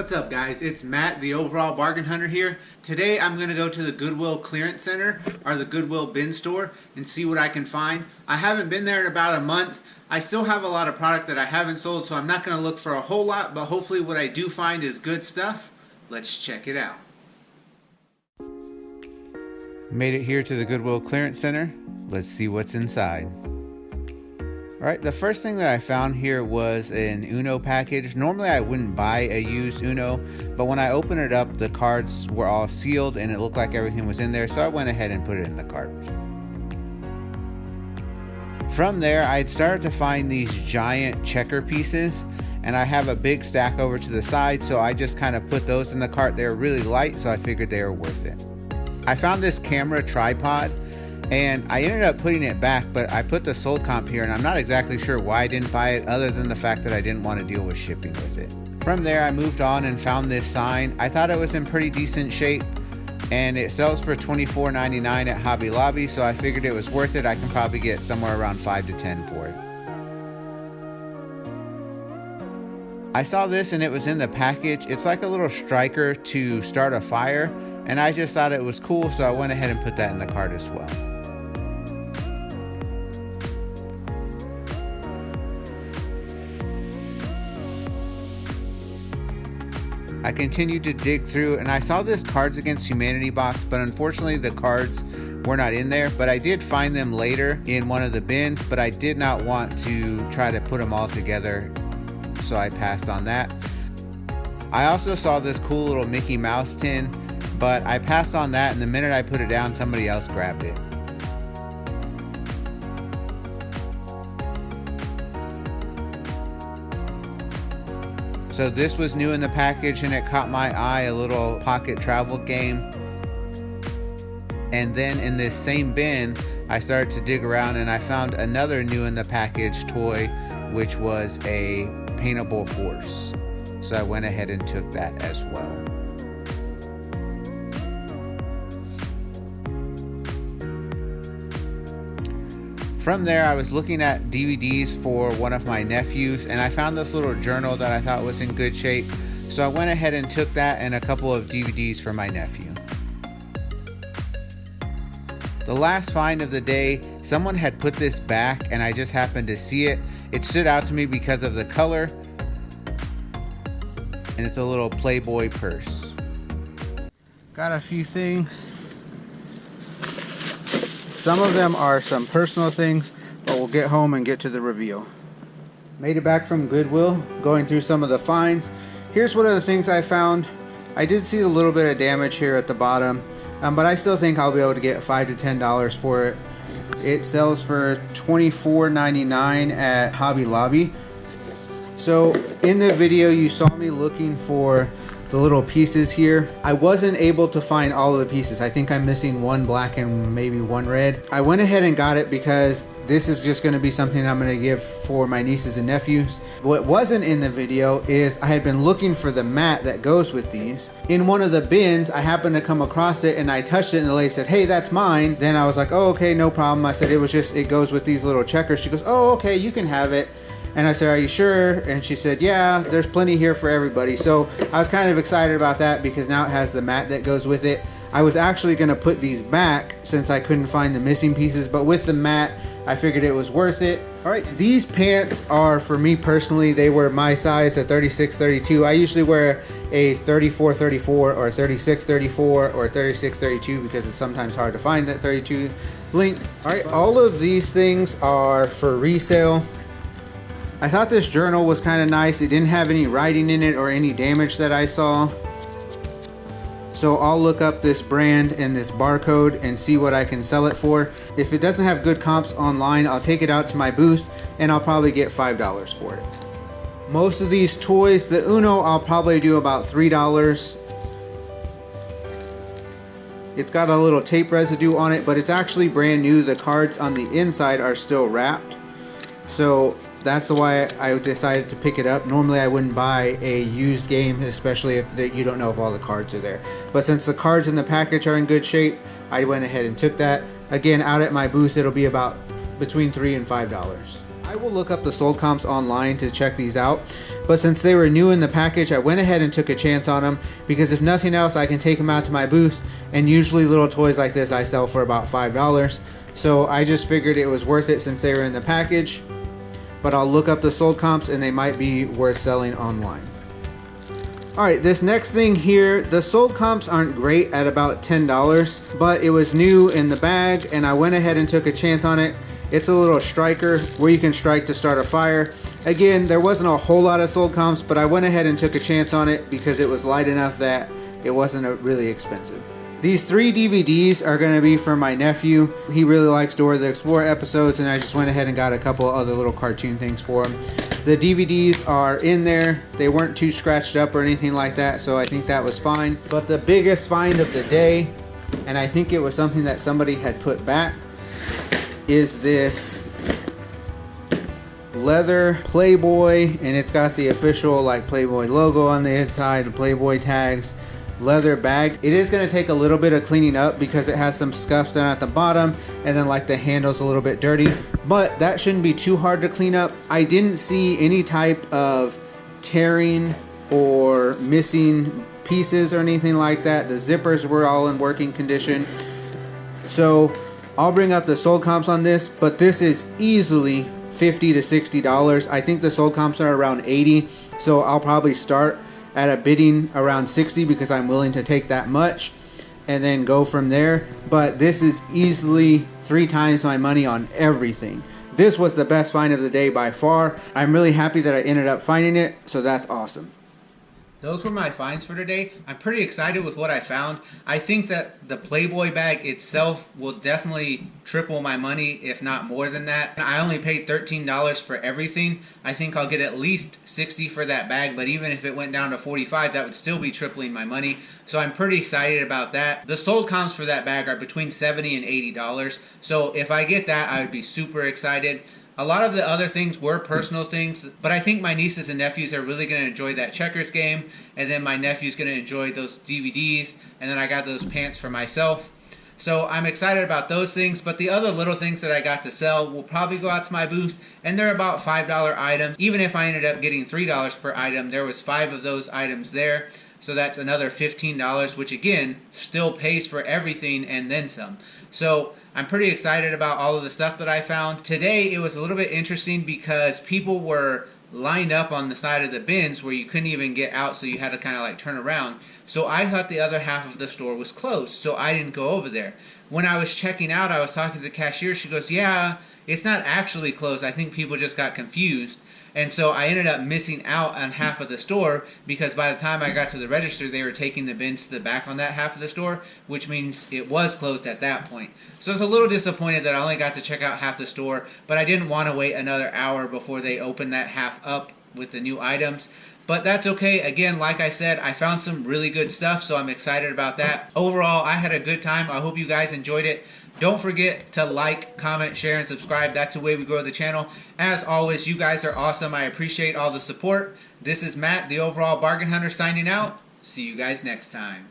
What's up guys, it's Matt, the overall bargain hunter here. Today I'm going to go to the Goodwill Clearance Center, or the Goodwill bin store, and see what I can find. I haven't been there in about a month. I still have a lot of product that I haven't sold, so I'm not going to look for a whole lot, but hopefully what I do find is good stuff. Let's check it out. Made it here to the Goodwill Clearance Center. Let's see what's inside. Alright, the first thing that I found here was an Uno package. Normally I wouldn't buy a used Uno, but when I opened it up, the cards were all sealed and it looked like everything was in there, so I went ahead and put it in the cart. From there, I'd started to find these giant checker pieces, and I have a big stack over to the side, so I just kind of put those in the cart. They were really light, so I figured they were worth it. I found this camera tripod, and I ended up putting it back, but I put the sold comp here, and I'm not exactly sure why I didn't buy it other than the fact that I didn't want to deal with shipping with it. From there, I moved on and found this sign. I thought it was in pretty decent shape, and it sells for $24.99 at Hobby Lobby, so I figured it was worth it. I can probably get somewhere around $5 to $10 for it. I saw this and it was in the package. It's like a little striker to start a fire, and I just thought it was cool, so I went ahead and put that in the cart as well. I continued to dig through and I saw this Cards Against Humanity box, but unfortunately the cards were not in there, but I did find them later in one of the bins, but I did not want to try to put them all together, so I passed on that. I also saw this cool little Mickey Mouse tin, but I passed on that, and the minute I put it down, somebody else grabbed it. So this was new in the package and it caught my eye, a little pocket travel game. And then in this same bin, I started to dig around and I found another new in the package toy, which was a paintable horse. So I went ahead and took that as well. From there, I was looking at DVDs for one of my nephews, and I found this little journal that I thought was in good shape. So I went ahead and took that and a couple of DVDs for my nephew. The last find of the day, someone had put this back and I just happened to see it. It stood out to me because of the color, and it's a little Playboy purse. Got a few things. Some of them are some personal things, but we'll get home and get to the reveal. Made it back from Goodwill, going through some of the finds. Here's one of the things I found. I did see a little bit of damage here at the bottom, but I still think I'll be able to get $5 to $10 for it. It sells for $24.99 at Hobby Lobby. So in the video, you saw me looking for the little pieces here. I wasn't able to find all of the pieces. I think I'm missing one black and maybe one red. I went ahead and got it because this is just going to be something I'm going to give for my nieces and nephews. What wasn't in the video is I had been looking for the mat that goes with these. In one of the bins, I happened to come across it and I touched it and the lady said, "Hey, that's mine." Then I was like, "Oh, okay, no problem." I said, it goes with these little checkers." She goes, "Oh, okay, you can have it." And I said, "Are you sure?" And she said, "Yeah, there's plenty here for everybody." So I was kind of excited about that because now it has the mat that goes with it. I was actually going to put these back since I couldn't find the missing pieces, but with the mat, I figured it was worth it. All right, these pants are, for me personally, they were my size, a 36-32. I usually wear a 34-34 or 36-34 or 36-32 because it's sometimes hard to find that 32 length. All right, all of these things are for resale. I thought this journal was kind of nice. It didn't have any writing in it or any damage that I saw. So I'll look up this brand and this barcode and see what I can sell it for. If it doesn't have good comps online, I'll take it out to my booth and I'll probably get $5 for it. Most of these toys, the Uno, I'll probably do about $3. It's got a little tape residue on it, but it's actually brand new. The cards on the inside are still wrapped. So that's why I decided to pick it up. Normally I wouldn't buy a used game, especially if you don't know if all the cards are there. But since the cards in the package are in good shape, I went ahead and took that. Again, out at my booth, it'll be about between $3 and $5. I will look up the sold comps online to check these out, but since they were new in the package, I went ahead and took a chance on them, because if nothing else, I can take them out to my booth, and usually little toys like this I sell for about $5. So I just figured it was worth it since they were in the package, but I'll look up the sold comps and they might be worth selling online. Alright, this next thing here, the sold comps aren't great at about $10, but it was new in the bag and I went ahead and took a chance on it. It's a little striker where you can strike to start a fire. Again, there wasn't a whole lot of sold comps, but I went ahead and took a chance on it because it was light enough that it wasn't really expensive. These 3 DVDs are going to be for my nephew. He really likes Dora the Explorer episodes, and I just went ahead and got a couple other little cartoon things for him. The DVDs are in there. They weren't too scratched up or anything like that, so I think that was fine. But the biggest find of the day, and I think it was something that somebody had put back, is this leather Playboy, and it's got the official like Playboy logo on the inside, the Playboy tags, leather bag. It is going to take a little bit of cleaning up because it has some scuffs down at the bottom, and then like the handle's a little bit dirty, but that shouldn't be too hard to clean up. I didn't see any type of tearing or missing pieces or anything like that. The zippers were all in working condition. So I'll bring up the sold comps on this, but this is easily $50 to $60. I think the sold comps are around 80, so I'll probably start at a bidding around 60 because I'm willing to take that much and then go from there. But this is easily 3 times my money on everything. This was the best find of the day by far. I'm really happy that I ended up finding it, so that's awesome. Those were my finds for today. I'm pretty excited with what I found. I think that the Playboy bag itself will definitely triple my money, if not more than that. I only paid $13 for everything. I think I'll get at least $60 for that bag, but even if it went down to $45, that would still be tripling my money. So I'm pretty excited about that. The sold comps for that bag are between $70 and $80. So if I get that, I would be super excited. A lot of the other things were personal things, but I think my nieces and nephews are really going to enjoy that checkers game, and then my nephew's going to enjoy those DVDs, and then I got those pants for myself. So I'm excited about those things, but the other little things that I got to sell will probably go out to my booth, and they're about $5 items. Even if I ended up getting $3 per item, there was 5 of those items there, so that's another $15, which again, still pays for everything and then some. So I'm pretty excited about all of the stuff that I found. Today it was a little bit interesting because people were lined up on the side of the bins where you couldn't even get out, so you had to kind of like turn around. So I thought the other half of the store was closed, so I didn't go over there. When I was checking out, I was talking to the cashier. She goes, yeah, it's not actually closed. I think people just got confused. And so I ended up missing out on half of the store because by the time I got to the register, they were taking the bins to the back on that half of the store, which means it was closed at that point. So I was a little disappointed that I only got to check out half the store, but I didn't want to wait another hour before they opened that half up with the new items. But that's okay. Again, like I said, I found some really good stuff, so I'm excited about that. Overall, I had a good time. I hope you guys enjoyed it. Don't forget to like, comment, share, and subscribe. That's the way we grow the channel. As always, you guys are awesome. I appreciate all the support. This is Matt, the Overall Bargain Hunter, signing out. See you guys next time.